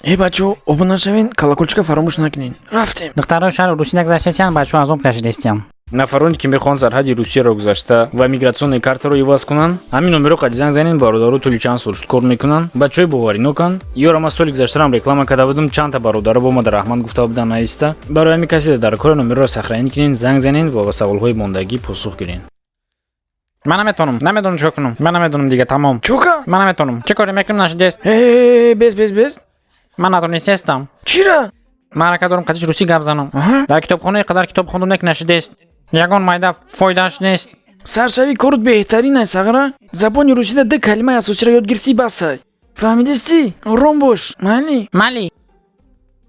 эй бачо, обнашавин, колокольчика фаромӯш накунин. Рафтем. Духтарои шаҳри Русӣ нагузаштаанд, бачаҳо азоб кашидастанд. нафароне ки мехоҳанд сарҳади Русияро гузашта ва мигратсионные картаро иваз кунанд, ҳамин номеро қади занг занед. Бародару тӯли чанд сол шуд кор мекунанд. Бачаҳои боварӣ ноканд. Ёрам аз соли гузаштарам реклама карда будам, чандта бародаро бо Мада Раҳмат гуфта буданд нависта. Барои ҳамин касе дар кор номеро сахранӣ кунед, занг занед ва ба саволҳои мондагӣ посух гиред. Ман намедонам чӣ кунам. Ман намедонам дига, тамом. Чука? Ман наметонам. Чӣ кор мекунам нашидест? Без. Ман надонистестам. Чира? Маърака дорам қадиш русӣ гап занам. Дар китобхонаи қадар китоб хондум як нашидест. Ягон майда фоидааш нест. Саршавӣ корут беҳтарин аст сағра. Забони русида ду калимаи асосиро ёд гирифтӣ басай. Фаҳмидисти? Ором бош. Мали.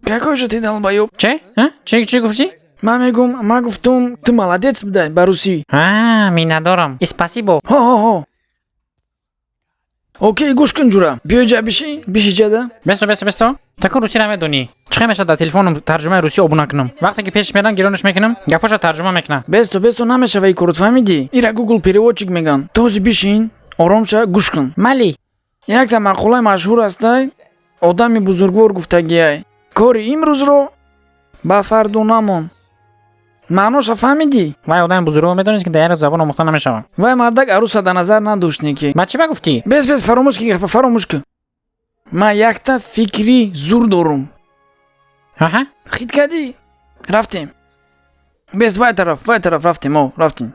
Какой же ты долбоёб? Чӣ? Чӣ гуфтӣ? Ман гуфтум, ты молодец будай ба русӣ. Миннатдорам. Спасибо. Ҳо. Окей, гӯш кун ҷура. Биёҷа бишиҷада. Бесо. Таку русӣ намедонӣ. Чӣ мешад дар телефонам тарҷумаи русӣ обуна кунам? Вақте ки пешиш мерам гиронаш мекунам, гапоша тарҷума мекунам. Бесто намешава ин корут, фаҳмидӣ? Ира Google переводчик меган. Този бишин, ором ша, гӯш кун. Мали. Якта мақолаи машҳур астай. Одами бузургвор гуфтагиай. Кори имрӯзро ба фарду намон. маъноша фаҳмидӣ? Вай одами бузургвор медонест ки дар як забон омӯхта намешавад. Вай мардак аруса дар назар надоштне ки. Ба чӣ ба гуфтӣ? Бес фаромӯш ки гапа фаромӯш кун. Ман якта фикри зур дорум. Хит кардӣ? Рафтем. Бес вай тараф рафтем.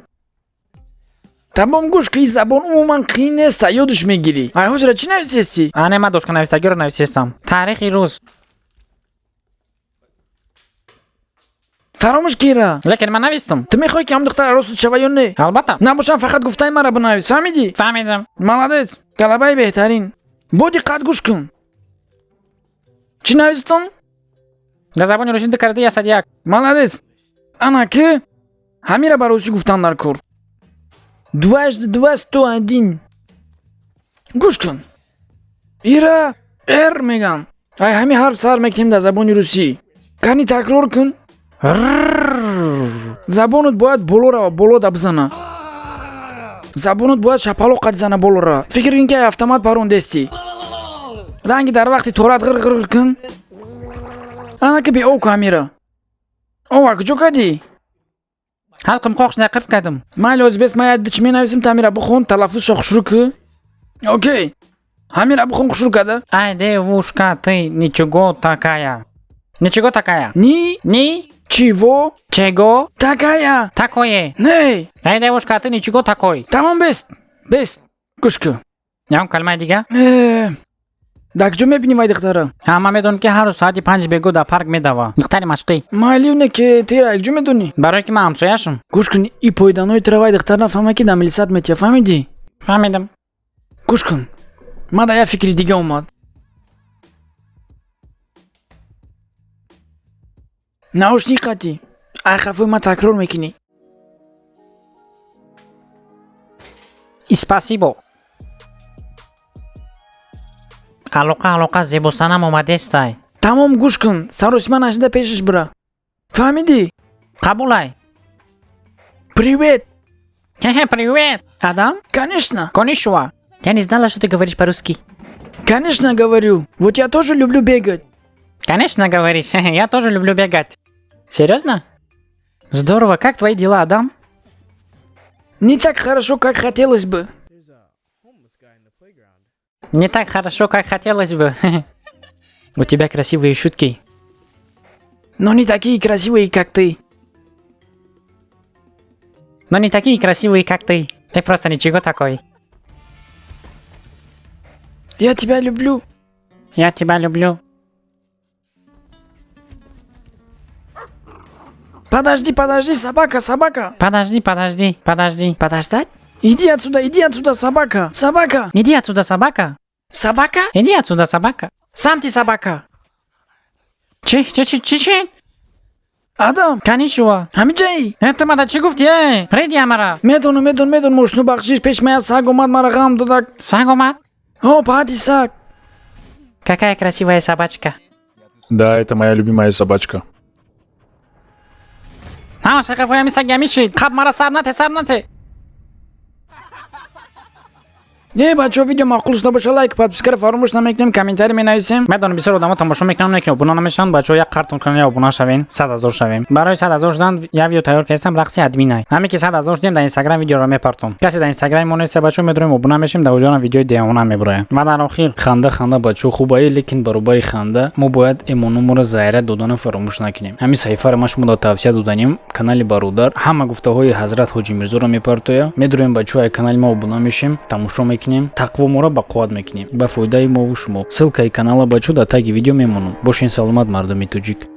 Тамом гӯш ки ин забон умуман қиин неста, ёдаш мегирӣ. Ай ҳозира чӣ нависести? Ане ман дошка нависагиро нависестам. Таърихи рӯз. фаромӯш кира. Лекин ман навистам. Ту мехоҳӣ ки ҳам духтар аросуд шава ё не? Албатта. Набошам фақат гуфтаи маро бинавис, фаҳмидӣ? Фаҳмидам. Молодец, талабаи беҳтарин. Бо диққат гӯш кун. Чӣ навистам? Дар забони русӣ 2 + 1 = 1. Молодец. Ана ки ҳамира ба русӣ гуфтан дар кор. 2 + 2 = 101. гӯш кун. Ира р мегам. Ай ҳамин ҳарф сар мекунем дар забони русӣ. Кани такрор кун. Забонут бояд боло да бизана. Забонут бояд шапалоқ қад зана болора. Фикр кун ки автомат парондести. ранги дар вақти торат ғир кун. Ана ки беов камера. Ова куҷо кадӣ? Ҳалқим қоқшна қирт кардам. Майли озбес ман чӣ менависам тамира бухун талаффузшо хушрӯ ку. Окей. Ҳамира бухун хушрӯ када. Ай девушка, ты ничего такая. Ничего такая. Ни чего такая. Такое. Не. Ай девушка, ты ничего такой. Тамом бест. Гӯш кун. Ягон калимаи дига? дар куҷо мебинӣ вай духтара? Ман медонам ки ҳар рӯз соати 5 бего дар парк медава. Духтари машқӣ. Майли не ки тира куҷо медонӣ? Барое ки ман ҳамсояшам. гӯш кун, и пойданои тира вай духтар нафаҳма ки дар милисат метия, фаҳмидӣ? Фаҳмидам. гӯш кун. ман дар як фикри дига омад. наушник қатӣ. ай хафои ман такрор мекунӣ. Спасибо. алоқа зебосанам омадестай. Тамом гӯш кун. Сароси ман ашида пешаш бира. Фаҳмидӣ? Қабулай. Привет. Привет. Адам? Конечно. Конишва. Я не знала, что ты говоришь по-русски. Конечно говорю. Вот я тоже люблю бегать. Конечно говоришь. Я тоже люблю бегать. Серьезно? Здорово. Как твои дела, Адам? Не так хорошо, как хотелось бы. Не так хорошо, как хотелось бы. У тебя красивые шутки. Но не такие красивые, как ты. Но не такие красивые, как ты. Ты просто ничего такой. Я тебя люблю. Я тебя люблю. Подожди, собака. Подожди. Подождать? Иди отсюда, собака. Иди отсюда, собака. Собака? Иди отсюда, собака. Сам ты собака. Чи? Адам. Конишва. Ҳамиҷаи. Эътимада чӣ гуфтӣ? Реди амара. Медонам мошину бахшиш пеш мая саг омад мара ғам додак. Саг омад? О, пати саг. Какая красивая собачка. Да, это моя любимая собачка. Шақафоями саг ямишид. Қаб мара сар нате. не бачо видео маъқул шуда боша лайк подпискаро фаромӯш намекунем комментарий менависем. медонам бисёр одамон тамошо мекунанд лекин обуна намешаванд. бачаҳо як қартон кунанд я обуна шавен 100,000 шавем. барои 100,000 шудан я видео тайёр кардам рақси админай. ҳаме ки 100,000 шудем дар инстаграм видеоро мепартом. касе дар инстаграми мо нест бачаҳо медорем обуна мешим дар оҷона видеои деҳона мебураям. ва дар охир ханда бачаҳо хубае, лекин баробари ханда мо бояд эмонуморо заира додана фаромӯш накунем. ҳамин саҳифаро ма шуморо тавсия доданем. канали бародар ҳама гуфтаҳои ҳазрат ҳоҷи мирзоро мепартоя. медорем бачаҳо ай канали мо обуна мешим, тамошо мекунем, тақвоморо ба қувват мекунем ба фоидаи мову шумо. ссилкаи канала бачаҳо дар таги видео мемонам. бошин саломат мардуми тоҷик.